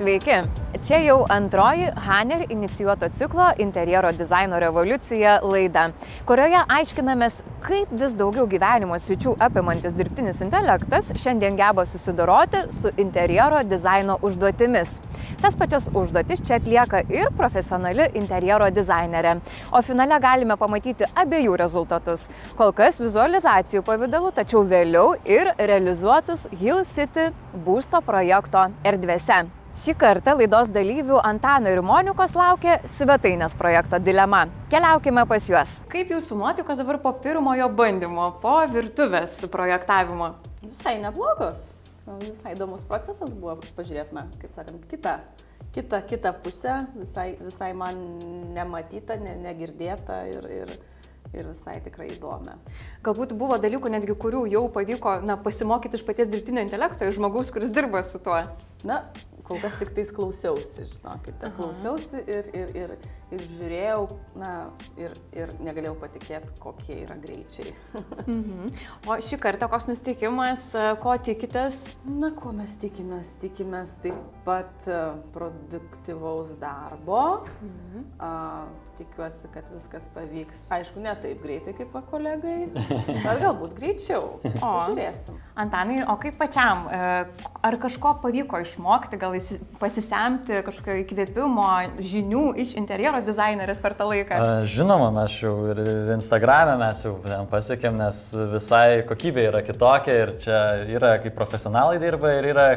Sveiki! Čia jau antroji Haner inicijuoto ciklo interjero dizaino revoliucija laida, kurioje aiškinamės, kaip vis daugiau gyvenimo sričių apimantis dirbtinis intelektas šiandien geba susidoroti su interjero dizaino užduotimis. Tas pačias užduotis čia atlieka ir profesionali interjero dizainerė, o finale galime pamatyti abiejų rezultatus. Kol kas vizualizacijų pavidalu, tačiau vėliau ir realizuotus Hill City būsto projekto erdvėse. Šį kartą laidos dalyvių Antano ir Monikos laukia svetainės projekto dilema. Keliaukime pas juos. Kaip jūsų nuotaikos dabar po pirmojo bandymo, po virtuvės projektavimo? Visai neblogos. Visai įdomus procesas buvo, pažiūrėtume, kaip sakant, kitą pusę, visai man nematyta, negirdėta ir visai tikrai įdomi. Galbūt buvo dalykų netgi, kurių jau pavyko pasimokyti iš paties dirbtinio intelekto, iš žmogaus, kuris dirba su tuo. Kol kas tik tais klausiausi, žinokite, klausiausi ir žiūrėjau, ir negalėjau patikėti, kokie yra greičiai. O šį kartą koks nusiteikimas, ko tikitės? Ko mes tikimės? Tikimės taip pat produktyvaus darbo. Tikiuosi, kad viskas pavyks. Aišku, ne taip greitai kaip kolegai, bet galbūt greičiau. Žiūrėsim. Antanai, o kaip pačiam? Ar kažko pavyko išmokti, gal pasisemti kažkokio įkvėpimo, žinių iš interjero dizainerės per tą laiką? Žinoma, mes jau ir Instagram'e mes jau pasiekėm, nes visai kokybė yra kitokia ir čia yra, kai profesionalai dirba ir yra,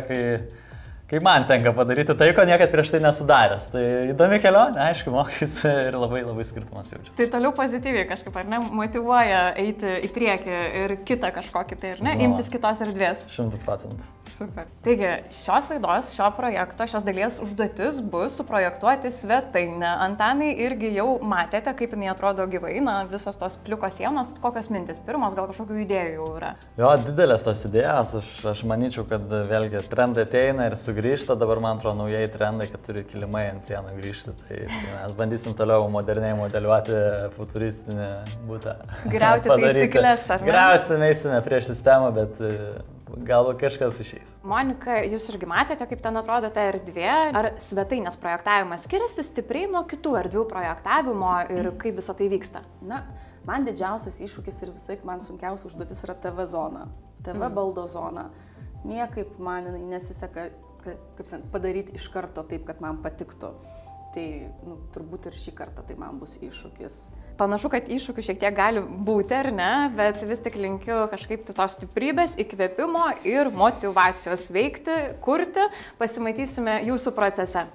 kai man tenka padaryti tai, ko niekad prieš tai nesudaręs. Tai įdomi kelionė, aišku, mokysi ir labai skirtumas jaučiasi. Tai toliau pozityviai kažkaip, ar ne, motyvuoja eiti į priekį ir kitą kažkokį tai, ar ne, imtis kitos erdvės. 100%. Super. Taigi, šios laidos, šio projekto, šios dalies užduotis bus suprojektuoti svetainę. Antanai, irgi jau matėte, kaip jinai atrodo gyvai, visos tos pliukos sienos, kokios mintis pirmos, gal kažkokių idėjų jau yra? Jo, didelės tos idėjos, aš manyčiau, kad vėlgi trendai ateina ir sugrįžta, dabar man atrodo naujai trendai, kad turi kilimai ant sienų grįžti, tai mes bandysim toliau moderniai modeliuoti futuristinį butą. Griauti taisyklės, ar ne? Griausim, eisime prieš sistemą, bet galbūt kažkas išeis. Monika, jūs irgi matėte, kaip ten atrodo ta erdvė. Ar svetainės projektavimas skiriasi stipriai nuo kitų erdvių projektavimo ir kaip visą tai vyksta? Man didžiausias iššūkis ir visai man sunkiausia užduotis yra TV zona, TV baldo zona. Niekaip man nesiseka padaryti iš karto taip, kad man patiktų. Tai turbūt ir šį kartą tai man bus iššūkis. Panašu, kad iššūkių šiek tiek gali būti, ar ne, bet vis tik linkiu kažkaip tos stiprybės, įkvėpimo ir motyvacijos veikti, kurti. Pasimatysime jūsų procese.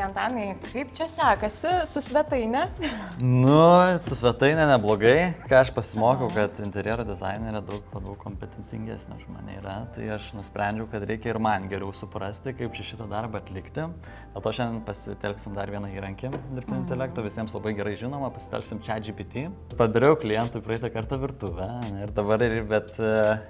Antanai, kaip čia sekasi su svetainė? Su svetainė neblogai. Ką aš pasimokiau, kad interjero dizainerė daug labiau kompetentingesnė už mane yra, tai aš nusprendžiau, kad reikia ir man geriau suprasti, kaip čia šitą darbą atlikti. Dėl to šiandien pasitelksim dar vieną įrankį dirbtinio intelekto, visiems labai gerai žinoma, pasitelksim ChatGPT. Padariau klientui praeitą kartą virtuvę ir dabar bet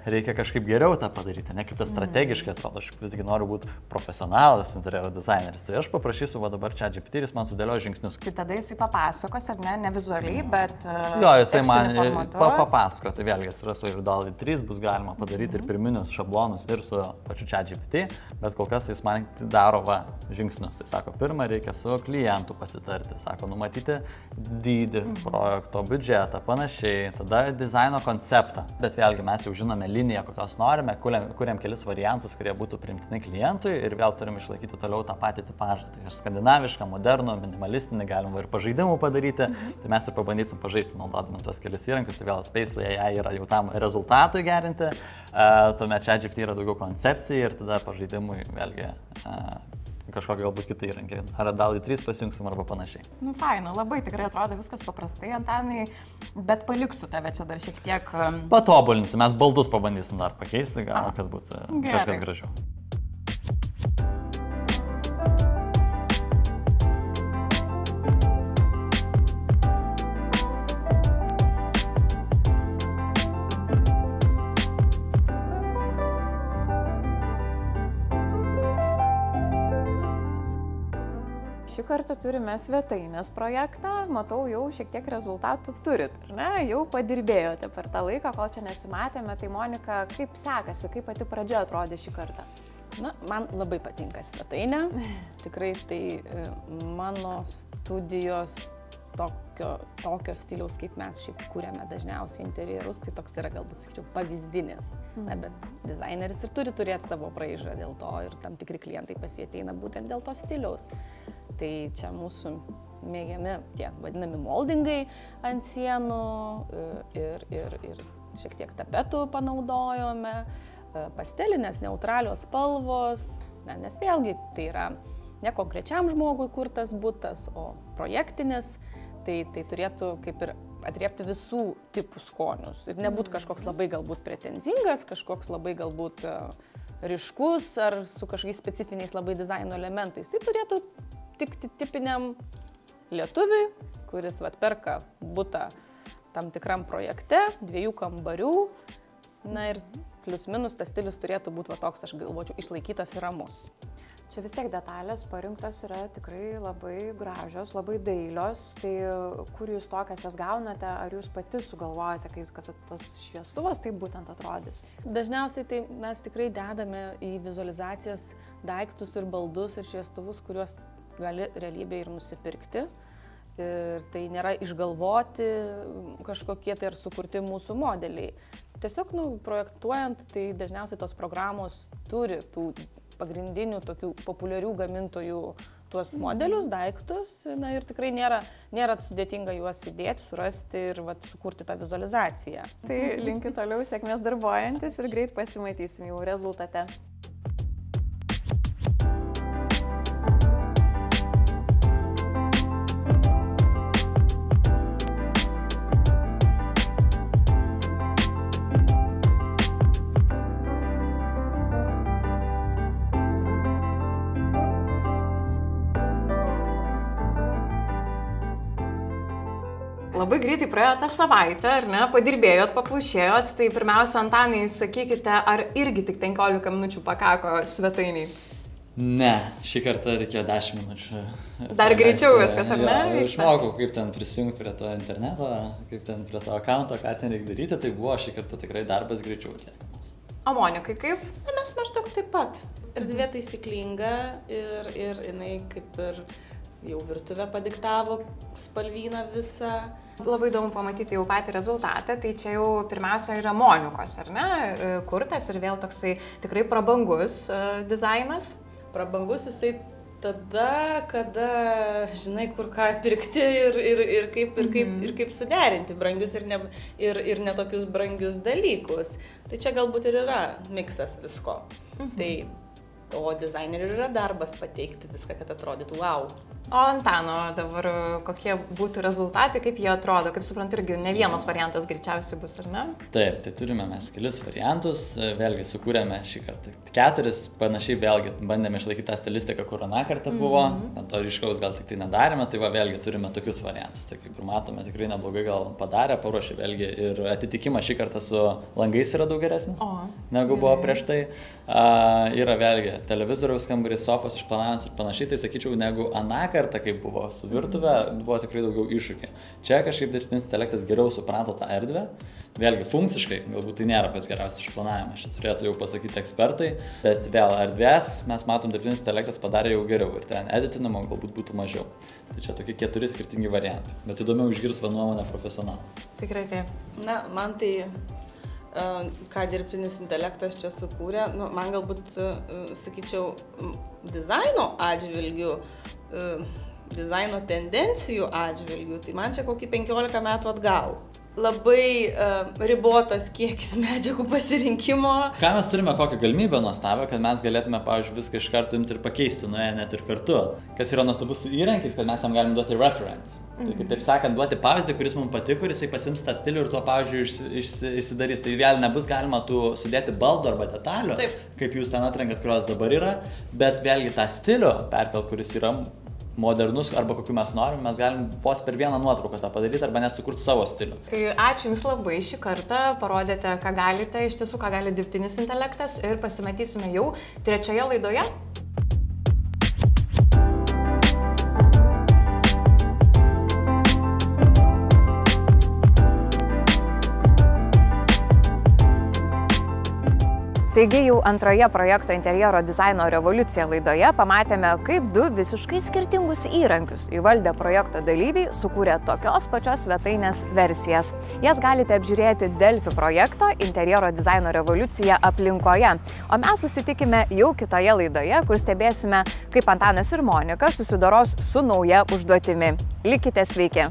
reikia kažkaip geriau tą padaryti, ne kaip tas strategiškai atrodo, aš visgi noriu būti profesionalas interjero dizaineris. Tai aš paprašysiu dabar ChatGPT ir jis man sudėlioja žingsnius. Tai tada jisai papasakos, ar ne vizualiai, bet jisai man papasako, tai vėlgi atsiras ir DALL-E 3, bus galima padaryti ir pirminius šablonus ir su pačiu ChatGPT, bet kol kas jis man daro žingsnius. Tai sako, pirmą reikia su klientu pasitarti, sako, numatyti dydį projekto, biudžetą, panašiai, tada dizaino konceptą. Bet vėlgi mes jau žinome liniją, kokios norime, kuriam kelis variantus, kurie būtų priimtini klientui ir vėl turim išlaikyti toliau tą patį tipažą. Tai skandinavišką, modernų, minimalistinį, galima ir pažaidimų padaryti. Tai mes ir pabandysim pažaisti naudodami tuos kelius įrankius. Tai vėl Spacely AI yra jau tam rezultatui gerinti, tuomet ChatGPT yra daugiau koncepcijai ir tada pažaidimui vėlgi kažkokį galbūt kitą įrankį. Ar DALL-E 3 pasijungsim arba panašiai. Faina, labai tikrai atrodo viskas paprastai, Antanai, bet paliksiu tave čia dar šiek tiek. Patobulinsim, mes baldus pabandysim dar pakeisti, gal kad būtų kažkas gražiau. šį kartą turime svetainės projektą, matau jau šiek tiek rezultatų turit, ar ne? Jau padirbėjote per tą laiką, kol čia nesimatėme, tai Monika, kaip sekasi, kaip pati pradžia atrodė šį kartą? Na, man labai patinka svetainė, tikrai tai mano studijos tokio stiliaus, kaip mes šiaip kūrėme dažniausiai interjerus, tai toks yra galbūt, sakyčiau, pavyzdinis. Na, bet dizaineris ir turi turėti savo braižą dėl to ir tam tikri klientai pas jį ateina būtent dėl to stiliaus. Tai čia mūsų mėgiami tie vadinami moldingai ant sienų ir šiek tiek tapetų panaudojome, pastelinės, neutralios spalvos, nes vėlgi tai yra ne konkrečiam žmogui kurtas butas, o projektinis. Tai turėtų kaip ir atriepti visų tipų skonius ir nebūtų kažkoks labai galbūt pretenzingas, kažkoks labai galbūt ryškus ar su kažkokiais specifiniais labai dizaino elementais. Tai turėtų tikti tipiniam lietuviui, kuris perka butą tam tikram projekte, 2 kambarių. Na ir plius minus tas stilius turėtų būti toks, aš galvočiau, išlaikytas ir ramus. Čia vis tiek detalės parinktos yra tikrai labai gražios, labai dailios. Tai kur jūs tokias jas gaunate, ar jūs pati sugalvojate, kad tas šviestuvas taip būtent atrodys? Dažniausiai tai mes tikrai dedame į vizualizacijas daiktus ir baldus ir šviestuvus, kuriuos gali realybėje ir nusipirkti. Ir tai nėra išgalvoti kažkokie tai ar sukurti mūsų modeliai. Tiesiog, projektuojant, tai dažniausiai tos programos turi tų pagrindinių tokių populiarių gamintojų tuos modelius, daiktus, na ir tikrai nėra sudėtinga juos įdėti, surasti ir sukurti tą vizualizaciją. Tai linkiu toliau sėkmės darbuojantis ir greit pasimatysim jau rezultate. Labai greitai praėjo tą savaitę, ar ne? Padirbėjot, paplušėjot, tai pirmiausia, Antanai, sakykite, ar irgi tik 15 minučių pakako svetainiai? Ne, šį kartą reikėjo 10 minučių. Dar greičiau viskas, ar ne? Išmokau, kaip ten prisijungti prie to interneto, kaip ten prie to accounto, ką ten reikia daryti, tai buvo šį kartą tikrai darbas greičiau atliekamas. O Monikai kaip? Mes maždaug taip pat. Erdvė taisyklinga ir jinai kaip ir jau virtuvė padiktavo spalvyną visą. Labai įdomu pamatyti jau patį rezultatą, tai čia jau pirmiausia yra Monikos, ar ne, kurtas ir vėl toksai tikrai prabangus dizainas. Prabangus jisai tada, kada žinai, kur ką pirkti ir kaip suderinti brangius ir ne tokius brangius dalykus. Tai čia galbūt ir yra miksas visko. O dizainerių yra darbas pateikti viską, kad atrodytų wow. O Antano dabar kokie būtų rezultatai, kaip jie atrodo? Kaip suprantu, irgi ne vienas variantas greičiausiai bus, ar ne? Taip, tai turime mes kelis variantus, vėlgi sukūrėme šį kartą 4, panašiai vėlgi bandėme išlaikyti tą stilistiką, kur aną kartą buvo, to ryškaus gal tik tai nedarėme, tai vėlgi turime tokius variantus. Tai kaip ir matome, tikrai neblogai gal padarė, paruošė vėlgi ir atitikimas šį kartą su langais yra daug geresnis, negu buvo prieš tai. Yra vėlgi televizoriaus kambarys, sofos išplanavimas ir panašiai, tai sakyčiau, negu aną kartą, kai buvo su virtuve, buvo tikrai daugiau iššūkių. Čia kažkaip dirbtinis intelektas geriau suprato tą erdvę, vėlgi funkciškai, galbūt tai nėra pats geriausias išplanavimas, čia turėtų jau pasakyti ekspertai, bet vėl erdvės mes matom, dirbtinis intelektas padarė jau geriau ir ten editinimo galbūt būtų mažiau. Tai čia tokie 4 skirtingi variantai, bet įdomiau išgirsti nuomonę profesionalą. Tikrai taip. Na, man tai ką dirbtinis intelektas čia sukūrė, man galbūt, sakyčiau, dizaino atžvilgių, dizaino tendencijų atžvilgių, tai man čia kokį 15 metų atgal. Labai ribotas kiekis medžiagų pasirinkimo. Ką mes turime kokią galimybę nuostabią, kad mes galėtume, pavyzdžiui, viską iš karto imti ir pakeisti, net ir kartu. Kas yra nuostabus su įrankiais, kad mes jam galim duoti reference. Tai kitaip sakant, duoti pavyzdį, kuris mums patiko ir jisai pasiims tą stilių ir tuo pavyzdžiui išsidarys. Tai vėl nebus galima tų sudėti baldų arba detalių, kaip jūs ten atrenkat, kurios dabar yra, bet vėlgi tą stilių perkelt, kuris yra modernus arba kokiu mes norim, mes galim vos per vieną nuotrauką tą padaryti arba net sukurti savo stilių. Tai ačiū Jums labai šį kartą, parodėte, ką galite, iš tiesų, ką gali dirbtinis intelektas ir pasimatysime jau 3. laidoje. Taigi jau antroje projekto interjero dizaino revoliucija laidoje pamatėme, kaip du visiškai skirtingus įrankius įvaldę projekto dalyviai sukūrė tokios pačios svetainės versijas. Jas galite apžiūrėti Delfi projekto interjero dizaino revoliucija aplinkoje. O mes susitikime jau kitoje laidoje, kur stebėsime, kaip Antanas ir Monika susidoros su nauja užduotimi. Likite sveiki!